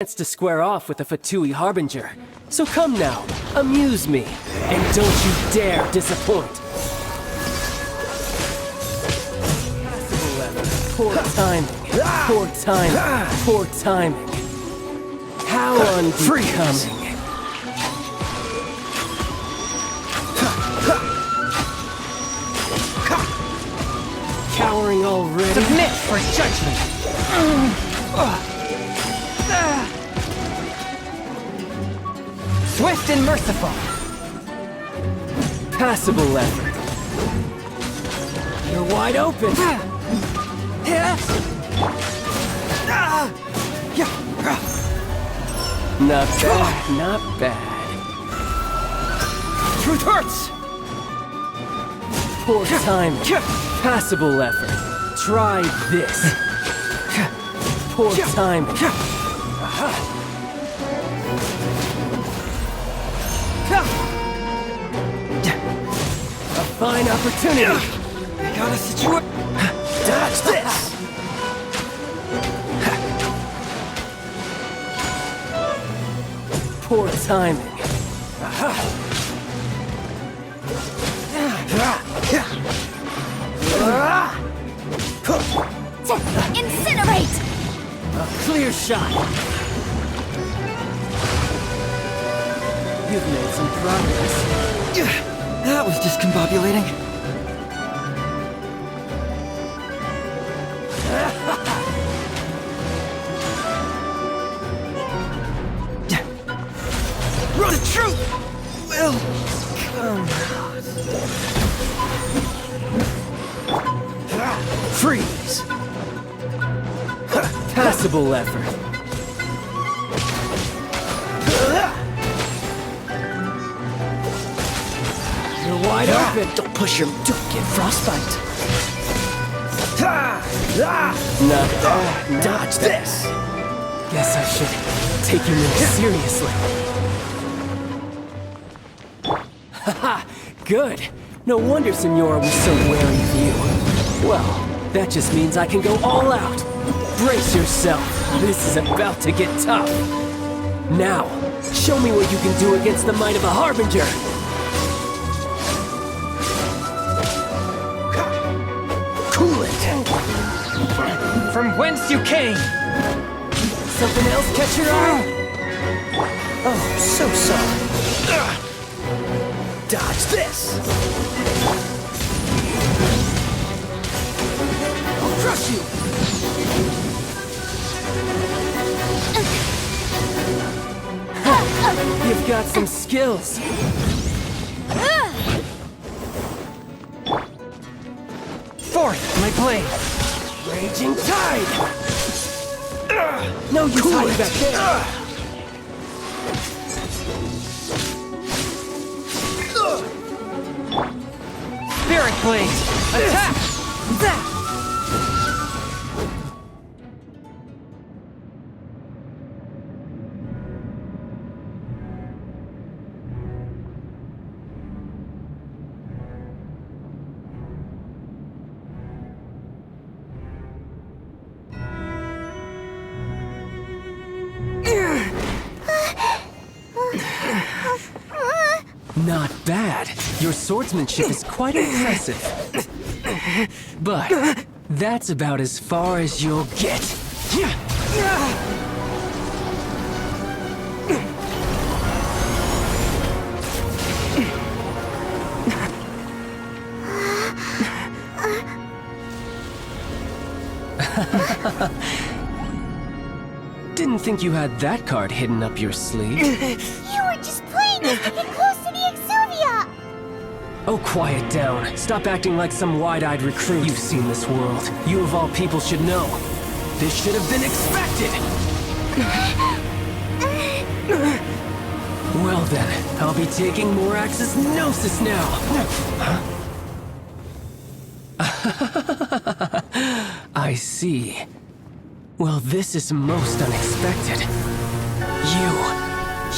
Chance to square off with the Fatui Harbinger. So come now, amuse me, and don't you dare disappoint. Poor timing, poor timing, poor timing. How unbecoming. Cowering already? Submit for judgment! Swift and merciful! Passable effort. You're wide open! Not bad, not bad. Truth hurts! Poor timing. Passable effort. Try this. Poor timing. A fine opportunity. I got a situation. Dodge this. Poor timing. Incinerate! A clear shot. You've made some progress. That was discombobulating. The truth will come out. Freeze. Passable effort. You're wide open. Don't push your... Don't get frostbite. Not bad. Dodge this. Guess I should take you more seriously. Haha, good. No wonder Senora was so wary of you. Well, that just means I can go all out. Brace yourself. This is about to get tough. Now, show me what you can do against the might of a Harbinger. Cool it. From whence you came. Something else catch your eye? Oh, so sorry. Dodge this! I'll crush you! You've got some skills. Forth, my blade! Raging tide! No use hiding back there! Spirit blade! Attack! That! Not bad. Your swordsmanship is quite impressive. But that's about as far as you'll get. Didn't think you had that card hidden up your sleeve. You were just playing us to get close to the Exuvia! Oh, quiet down. Stop acting like some wide-eyed recruit. You've seen this world. You of all people should know. This should have been expected! Well then, I'll be taking Morax's Gnosis now! I see. Well, this is most unexpected.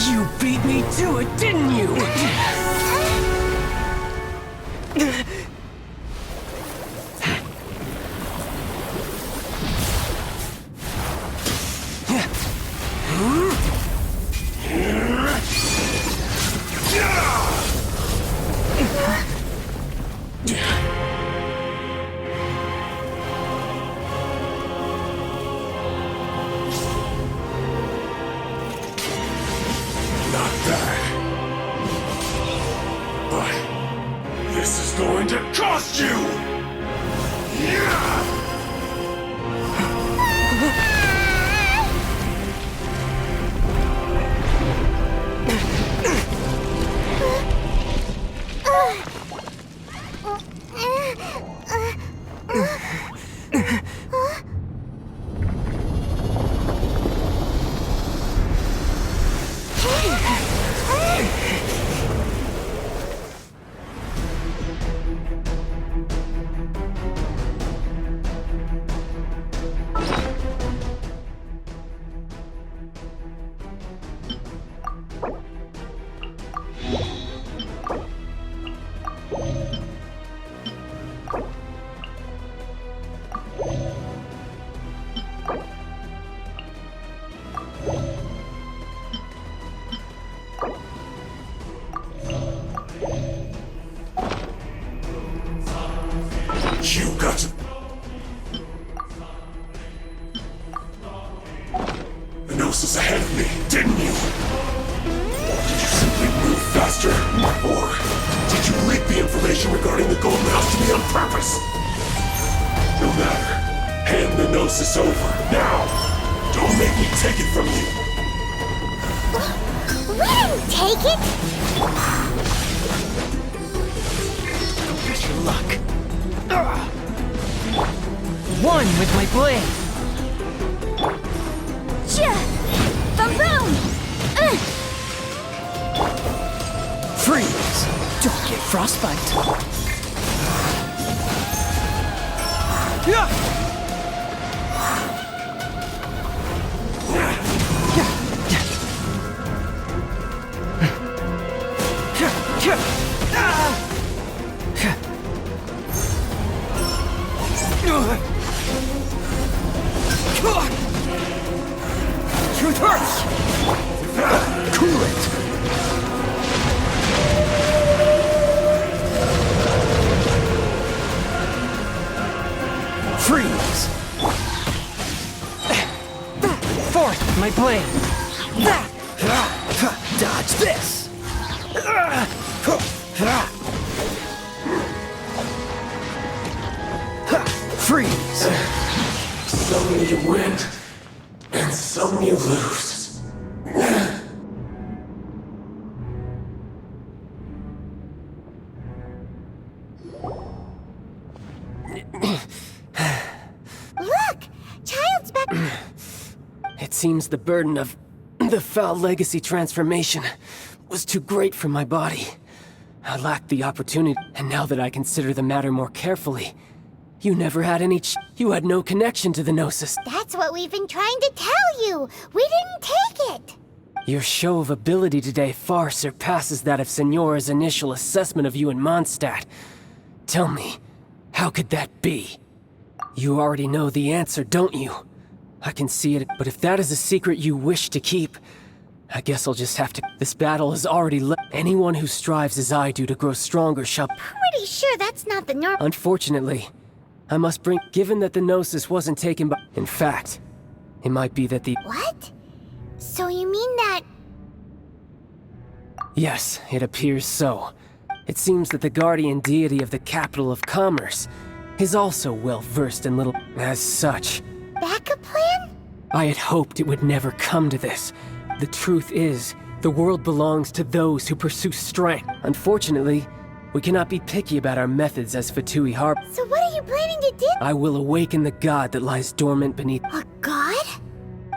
You beat me to it, didn't you? going to cost you! Yeah! You got to... The Gnosis ahead of me, didn't you? Did you simply move faster? Or did you leak the information regarding the Golden House to me on purpose? No matter. Hand the Gnosis over, now! Don't make me take it from you! We didn't take it! Here's your luck. One with my blade. Boom! Freeze! Don't get frostbite. Yeah! Truth hurts! Cool it! Freeze! Fourth, my blade! Dodge this! Freeze! Some you win, and some you lose. Look! Childe's back. It seems the burden of the foul legacy transformation was too great for my body. I lacked the opportunity, and now that I consider the matter more carefully, you never had any you had no connection to the Gnosis. That's what we've been trying to tell you! We didn't take it! Your show of ability today far surpasses that of Signora's initial assessment of you in Mondstadt. Tell me, how could that be? You already know the answer, don't you? I can see it, but if that is a secret you wish to keep, I guess I'll just have to... This battle is already Anyone who strives as I do to grow stronger shall... Pretty sure that's not the norm. Unfortunately, I must bring... Given that the Gnosis wasn't taken by... In fact, it might be that the... What? So you mean that... Yes, it appears so. It seems that the guardian deity of the capital of commerce is also well-versed in little... As such, backup plan? I had hoped it would never come to this. The truth is, the world belongs to those who pursue strength. Unfortunately, we cannot be picky about our methods as Fatui Harbor. So what are you planning to do? I will awaken the god that lies dormant beneath... A god?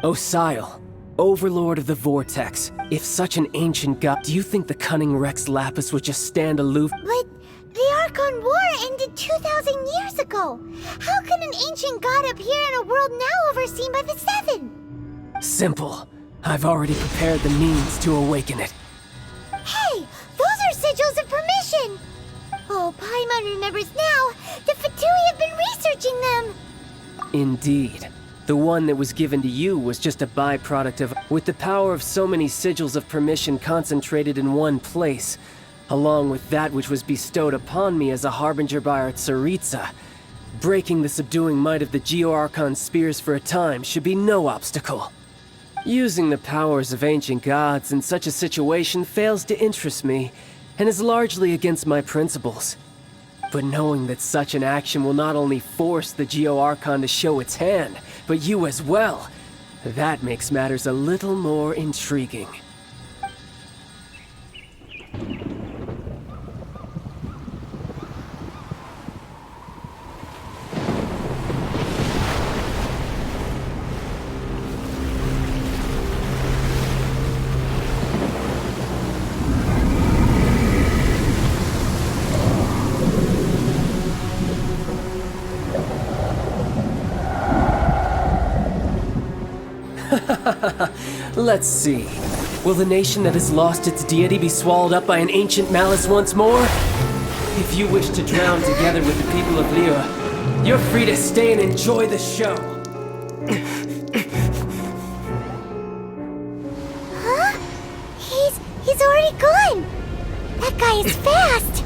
Osial, overlord of the Vortex. If such an ancient god... Do you think the cunning Rex Lapis would just stand aloof? But the Archon War ended 2,000 years ago. How can an ancient god appear in a world now overseen by the Seven? Simple. I've already prepared the means to awaken it. Hey, those are sigils of permission! Oh, Paimon remembers now. The Fatui have been researching them. Indeed. The one that was given to you was just a byproduct of... With the power of so many sigils of permission concentrated in one place, along with that which was bestowed upon me as a harbinger by our Tsaritsa, breaking the subduing might of the Geo-Archon spears for a time should be no obstacle. Using the powers of ancient gods in such a situation fails to interest me, and is largely against my principles. But knowing that such an action will not only force the Geo-Archon to show its hand, but you as well, that makes matters a little more intriguing. Let's see. Will the nation that has lost its deity be swallowed up by an ancient malice once more? If you wish to drown together with the people of Liyue, you're free to stay and enjoy the show. Huh? He's already gone! That guy is fast!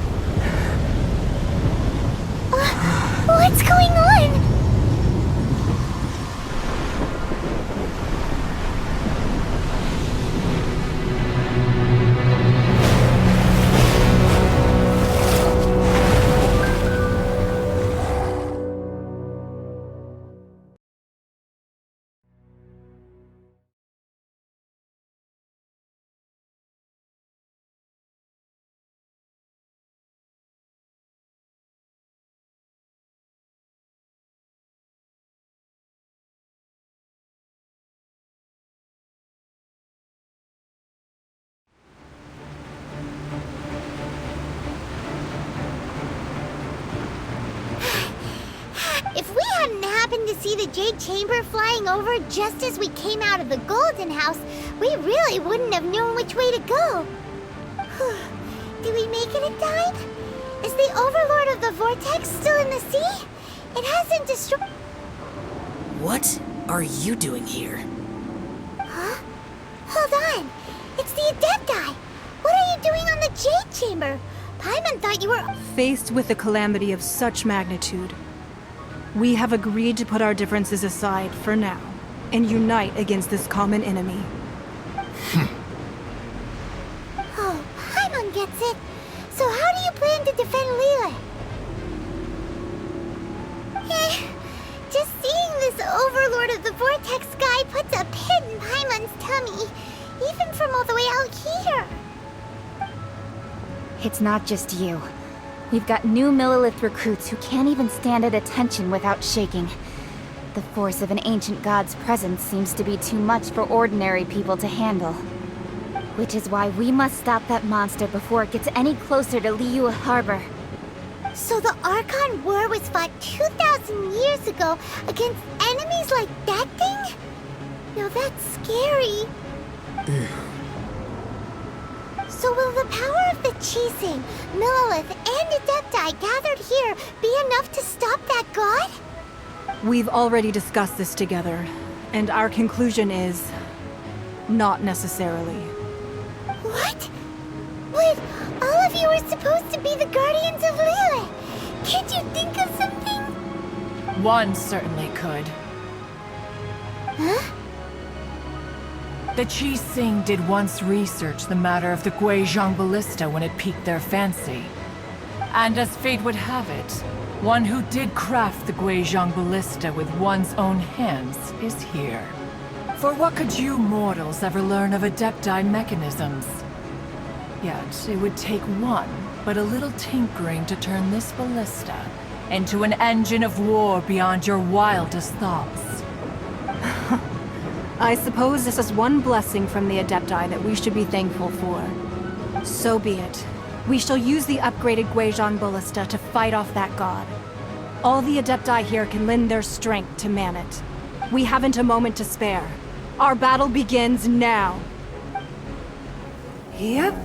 What's going on? If we hadn't happened to see the Jade Chamber flying over just as we came out of the Golden House, we really wouldn't have known which way to go. Did we make it in time? Is the Overlord of the Vortex still in the sea? It hasn't destroyed... What are you doing here? Huh? Hold on. It's the Adepti. What are you doing on the Jade Chamber? Paimon thought you were... Faced with a calamity of such magnitude, we have agreed to put our differences aside for now and unite against this common enemy. Oh, Paimon gets it. So how do you plan to defend Liyue? Just seeing this Overlord of the Vortex guy puts a pit in Paimon's tummy, even from all the way out here. It's not just you. We've got new Millilith recruits who can't even stand at attention without shaking. The force of an ancient god's presence seems to be too much for ordinary people to handle. Which is why we must stop that monster before it gets any closer to Liyue Harbor. So the Archon War was fought 2,000 years ago against enemies like that thing? Now that's scary. So will the power of the Chising, Millilith, and Adepti gathered here be enough to stop that god? We've already discussed this together, and our conclusion is... not necessarily. What? But all of you are supposed to be the guardians of Liyue. Can't you think of something? One certainly could. Huh? The Chising did once research the matter of the Guizhong Ballista when it piqued their fancy. And as fate would have it, one who did craft the Guizhong Ballista with one's own hands is here. For what could you mortals ever learn of Adepti mechanisms? Yet, it would take one, but a little tinkering to turn this ballista into an engine of war beyond your wildest thoughts. I suppose this is one blessing from the Adepti that we should be thankful for. So be it. We shall use the upgraded Guizhong Ballista to fight off that god. All the Adepti here can lend their strength to man it. We haven't a moment to spare. Our battle begins now. Yep.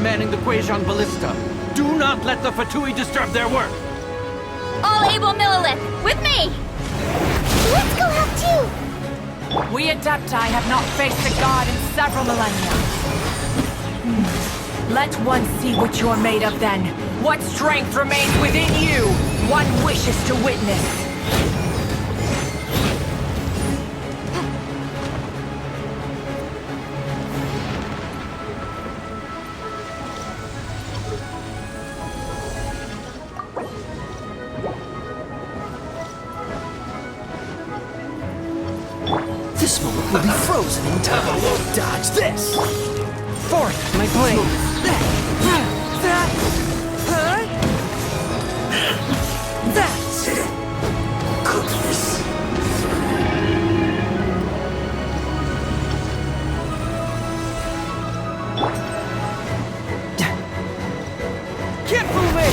manning the Guizhong Ballista. Do not let the Fatui disturb their work. All able Millilith, with me! Let's go out too! We Adepti have not faced a god in several millennia. Let one see what you're made of then. What strength remains within you, one wishes to witness. This moment will be frozen in time. Dodge this! Forth, my blade! That's it. Goodness. Can't fool me!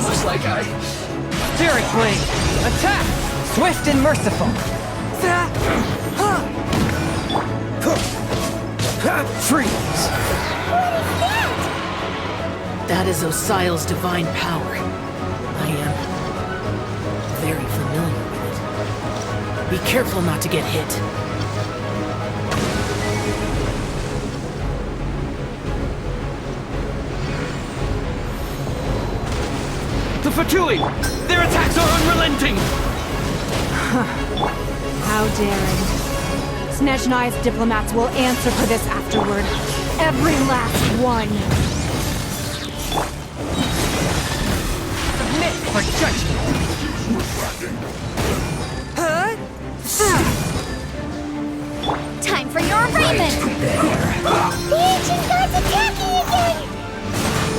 Looks like Spirit Blade! Attack! Swift and merciful! Freeze! That is Osial's divine power. I am very familiar with it. Be careful not to get hit. The Fatui! Their attacks are unrelenting! How daring. Snezhnai's diplomats will answer for this afterward. Every last one. Submit for judgment! Time for your arraignment! The ancient god's attacking again!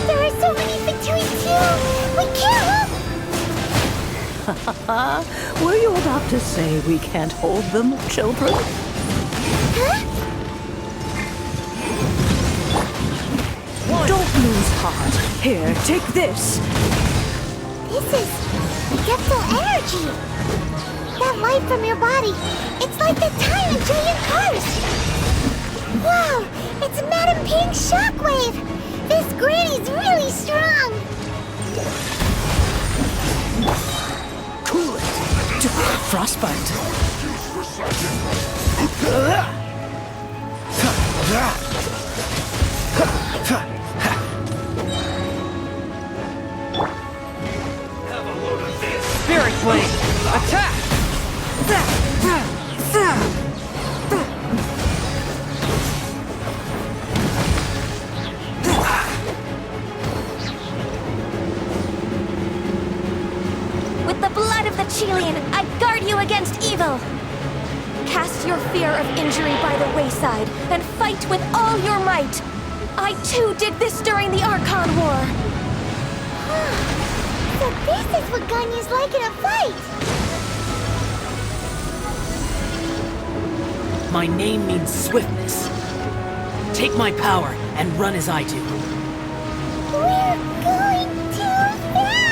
There are so many Fatui too! We can't help! Were you about to say we can't hold them, children? Huh? Don't lose heart. Here, take this. This is Adeptal energy! That light from your body, it's like the time in Julian Cars! Wow, it's Madame Ping's shockwave! This granny's really strong! Cool it! Frostbite. Spirit Blade! Attack! With the blood of the Chilean, I guard you against evil! Cast your fear of injury by the wayside, and fight with all your might! I too did this during the Archon War! So this is what Ganyu's like in a fight! My name means swiftness. Take my power and run as I do. We're going too fast!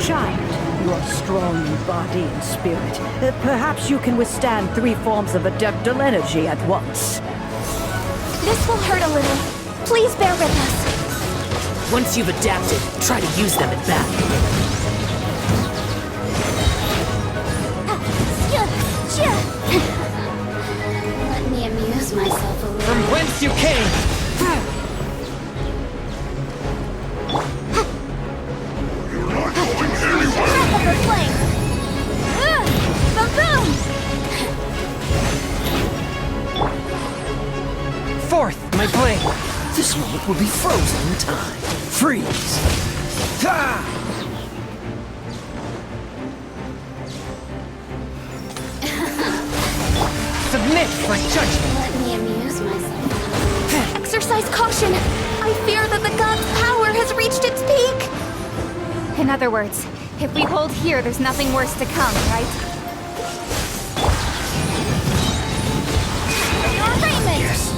Child, you are strong in body and spirit. Perhaps you can withstand 3 forms of adeptal energy at once. This will hurt a little. Please bear with us. Once you've adapted, try to use them at battle. Let me amuse myself a little. From whence you came! Replica flame! Boom! Forth, my blade! This moment will be frozen in time. Freeze! Submit Submit for judgment! Let me amuse myself. Exercise caution! I fear that the god's power has reached its peak! In other words, if we hold here, there's nothing worse to come, right? Your arraignment! Yes.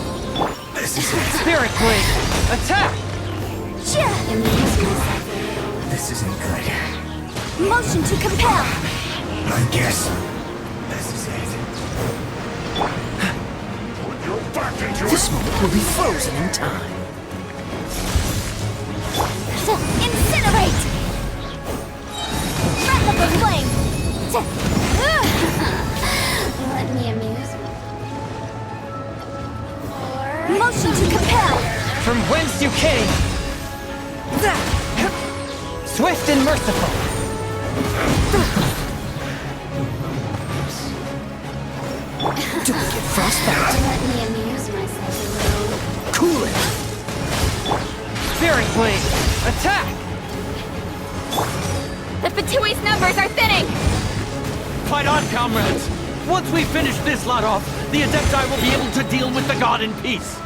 This is it. Spirit Blade! Attack! Amuse myself. This isn't good. Motion to compel! I guess this is it. Put your back into This it. moment will be frozen in time. Incinerate! Breath of the flame! Let me amuse myself. Motion to compel! From whence you came! Swift and merciful! Don't get frostbite! Let me amuse myself a little. Cool it! Spirit Blade! Attack! The Fatui's numbers are thinning! Fight on, comrades! Once we finish this lot off, the Adepti will be able to deal with the god in peace.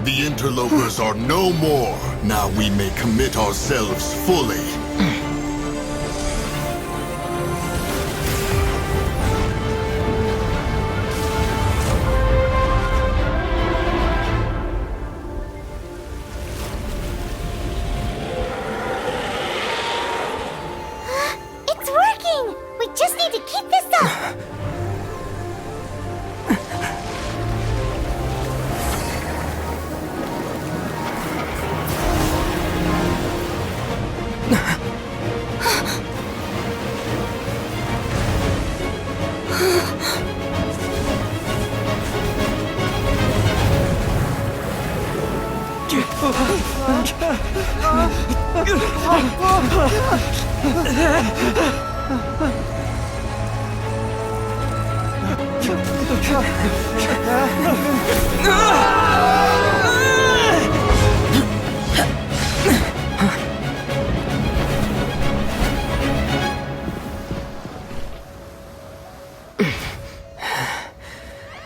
The interlopers are no more. Now we may commit ourselves fully. It's working! We just need to keep this up!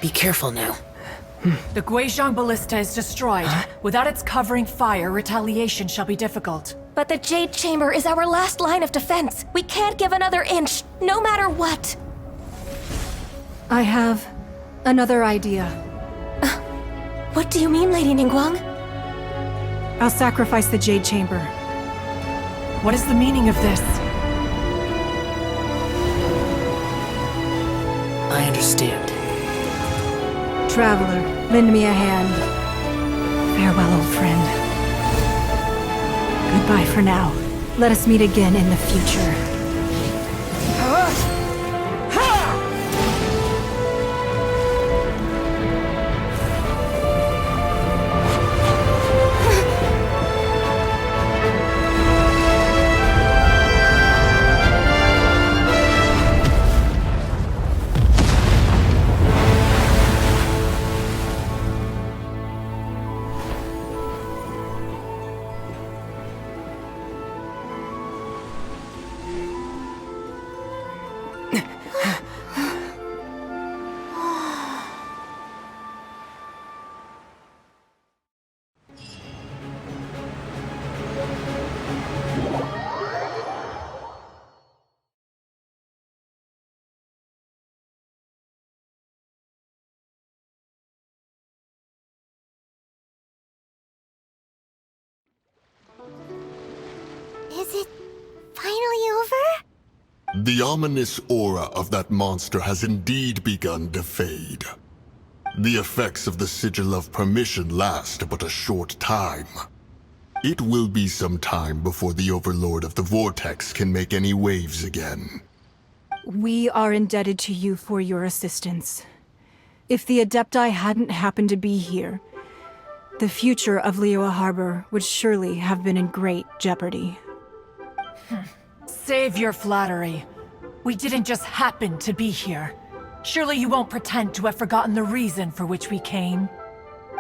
Be careful now. The Guizhong Ballista is destroyed. Without its covering fire, retaliation shall be difficult. But the Jade Chamber is our last line of defense. We can't give another inch, no matter what. I have another idea. What do you mean, Lady Ningguang? I'll sacrifice the Jade Chamber. What is the meaning of this? I understand. Traveler, lend me a hand. Farewell, old friend. Goodbye for now. Let us meet again in the future. Is it finally over? The ominous aura of that monster has indeed begun to fade. The effects of the Sigil of Permission last but a short time. It will be some time before the Overlord of the Vortex can make any waves again. We are indebted to you for your assistance. If the Adepti hadn't happened to be here, the future of Liyue Harbor would surely have been in great jeopardy. Save your flattery. We didn't just happen to be here. Surely you won't pretend to have forgotten the reason for which we came.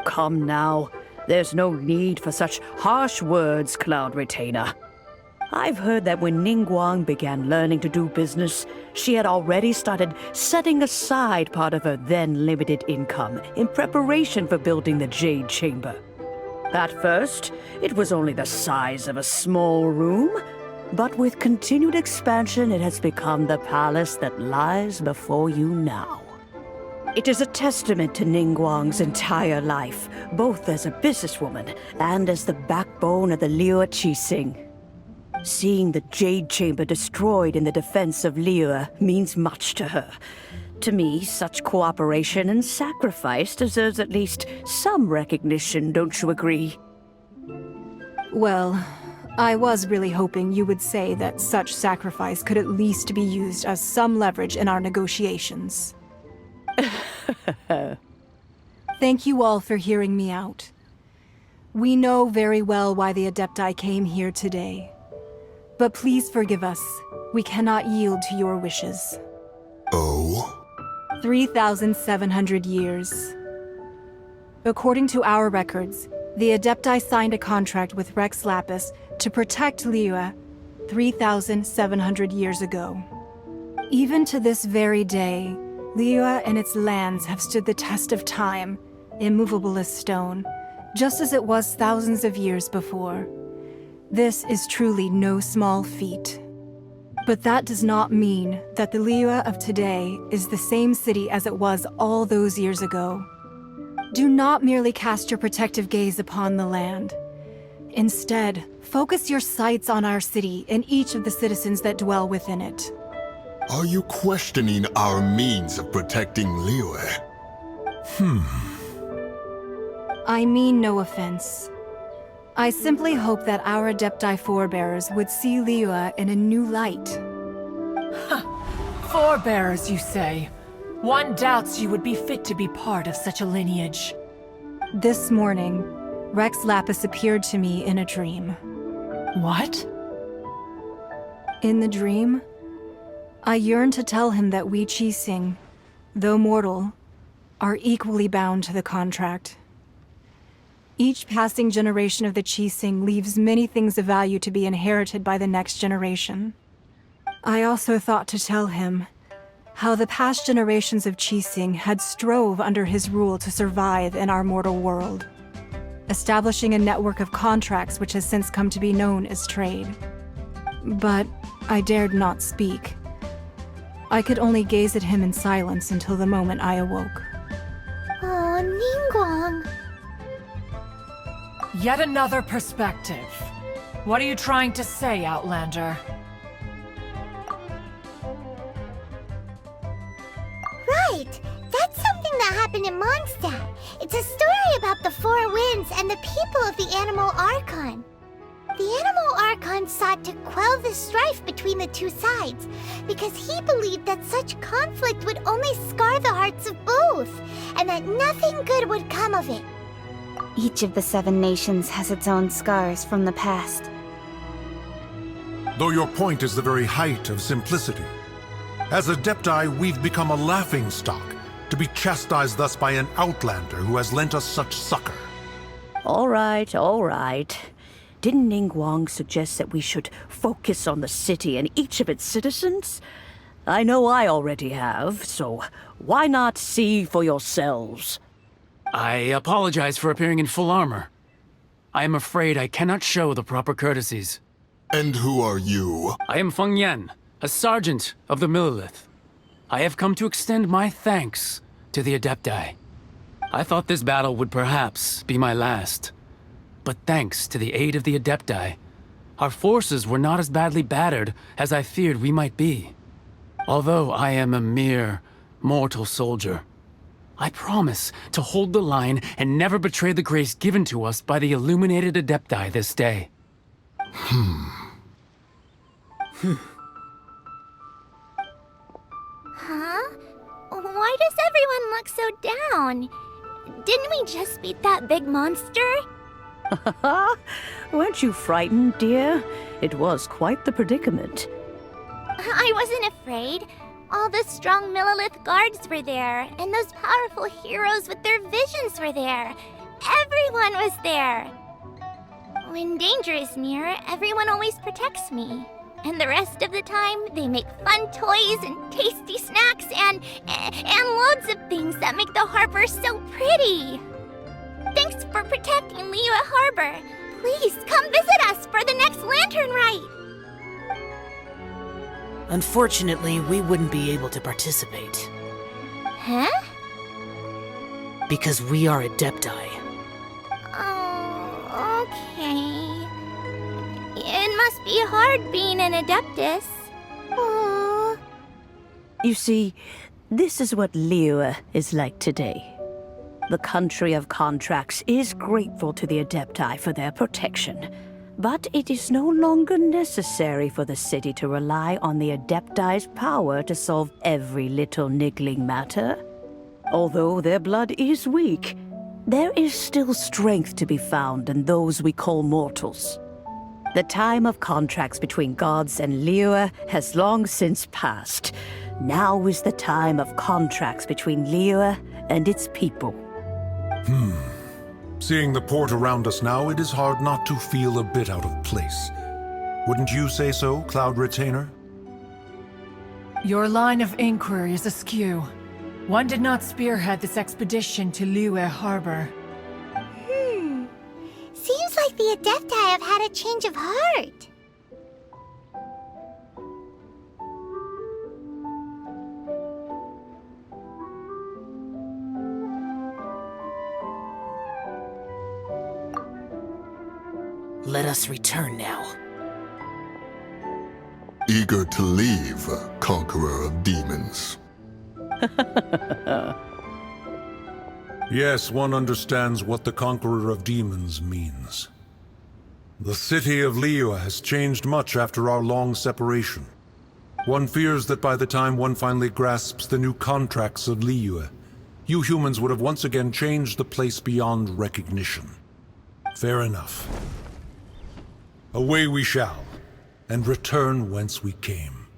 Come now. There's no need for such harsh words, Cloud Retainer. I've heard that when Ningguang began learning to do business, she had already started setting aside part of her then limited income in preparation for building the Jade Chamber. At first, it was only the size of a small room, but with continued expansion, it has become the palace that lies before you now. It is a testament to Ningguang's entire life, both as a businesswoman and as the backbone of the Liyue Qixing. Seeing the Jade Chamber destroyed in the defense of Liyue means much to her. To me, such cooperation and sacrifice deserves at least some recognition, don't you agree? Well, I was really hoping you would say that such sacrifice could at least be used as some leverage in our negotiations. Thank you all for hearing me out. We know very well why the Adepti came here today. But please forgive us. We cannot yield to your wishes. Oh? 3,700 years. According to our records, the Adepti signed a contract with Rex Lapis to protect Liyue 3,700 years ago. Even to this very day, Liyue and its lands have stood the test of time, immovable as stone, just as it was thousands of years before. This is truly no small feat. But that does not mean that the Liyue of today is the same city as it was all those years ago. Do not merely cast your protective gaze upon the land. Instead, focus your sights on our city and each of the citizens that dwell within it. Are you questioning our means of protecting Liyue? I mean no offense. I simply hope that our Adepti forebears would see Liyue in a new light. Forebearers, you say? One doubts you would be fit to be part of such a lineage. This morning, Rex Lapis appeared to me in a dream. What? In the dream, I yearned to tell him that we Qixing, though mortal, are equally bound to the contract. Each passing generation of the Qixing leaves many things of value to be inherited by the next generation. I also thought to tell him how the past generations of Qixing had strove under his rule to survive in our mortal world, establishing a network of contracts which has since come to be known as trade. But I dared not speak. I could only gaze at him in silence until the moment I awoke. Oh, Ningguang. Yet another perspective. What are you trying to say, Outlander? Right! That's something that happened in Mondstadt. It's a story about the Four Winds and the people of the Animal Archon. The Animal Archon sought to quell the strife between the two sides, because he believed that such conflict would only scar the hearts of both, and that nothing good would come of it. Each of the 7 nations has its own scars from the past. Though your point is the very height of simplicity. As Adepti, we've become a laughingstock, to be chastised thus by an outlander who has lent us such succor. All right, all right. Didn't Ningguang suggest that we should focus on the city and each of its citizens? I know I already have, so why not see for yourselves? I apologize for appearing in full armor. I am afraid I cannot show the proper courtesies. And who are you? I am Feng Yan, a sergeant of the Millelith. I have come to extend my thanks to the Adepti. I thought this battle would perhaps be my last. But thanks to the aid of the Adepti, our forces were not as badly battered as I feared we might be. Although I am a mere mortal soldier, I promise to hold the line and never betray the grace given to us by the illuminated Adepti this day. Huh? Why does everyone look so down? Didn't we just beat that big monster? Weren't you frightened, dear? It was quite the predicament. I wasn't afraid. All the strong Millelith guards were there, and those powerful heroes with their visions were there. Everyone was there. When danger is near, everyone always protects me. And the rest of the time, they make fun toys and tasty snacks and loads of things that make the harbor so pretty. Thanks for protecting Liyue Harbor. Please come visit us for the next lantern rite. Unfortunately, we wouldn't be able to participate. Huh? Because we are Adepti. Oh, okay. It must be hard being an Adeptus. Aww. You see, this is what Liyue is like today. The country of contracts is grateful to the Adepti for their protection, but it is no longer necessary for the city to rely on the Adepti's power to solve every little niggling matter. Although their blood is weak, there is still strength to be found in those we call mortals. The time of contracts between gods and Liyue has long since passed. Now is the time of contracts between Liyue and its people. Seeing the port around us now, it is hard not to feel a bit out of place. Wouldn't you say so, Cloud Retainer? Your line of inquiry is askew. One did not spearhead this expedition to Liyue Harbor. Seems like the Adepti have had a change of heart. Let us return now. Eager to leave, Conqueror of Demons. Yes, one understands what the Conqueror of Demons means. The city of Liyue has changed much after our long separation. One fears that by the time one finally grasps the new contracts of Liyue, you humans would have once again changed the place beyond recognition. Fair enough. Away we shall, and return whence we came.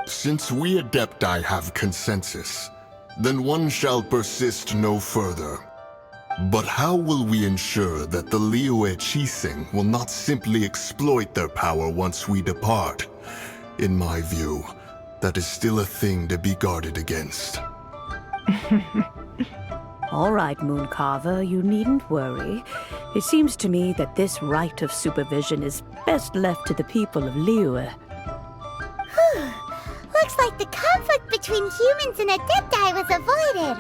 Since we Adepti have consensus, then one shall persist no further. But how will we ensure that the Liyue Qixing will not simply exploit their power once we depart? In my view, that is still a thing to be guarded against. All right, Mooncarver, you needn't worry. It seems to me that this right of supervision is best left to the people of Liyue. Looks like the conflict between humans and Adepti was avoided.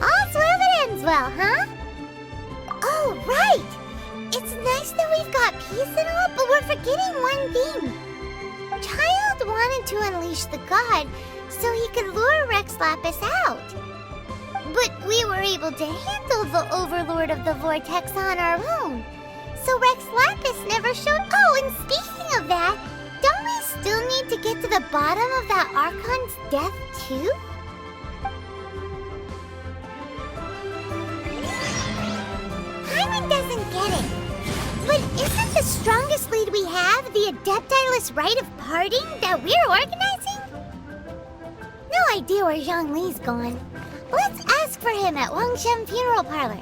All's well that ends well, huh? Oh, right! It's nice that we've got peace and all, but we're forgetting one thing. Childe wanted to unleash the god so he could lure Rex Lapis out. But we were able to handle the Overlord of the Vortex on our own. So Rex Lapis never showed... Oh, and speaking of that, don't we still need to get to the bottom of that Archon's death, too? Paimon doesn't get it. But isn't the strongest lead we have the Adepti-less rite of parting that we're organizing? No idea where Zhongli's gone. Let's ask for him at Wangshen Funeral Parlor.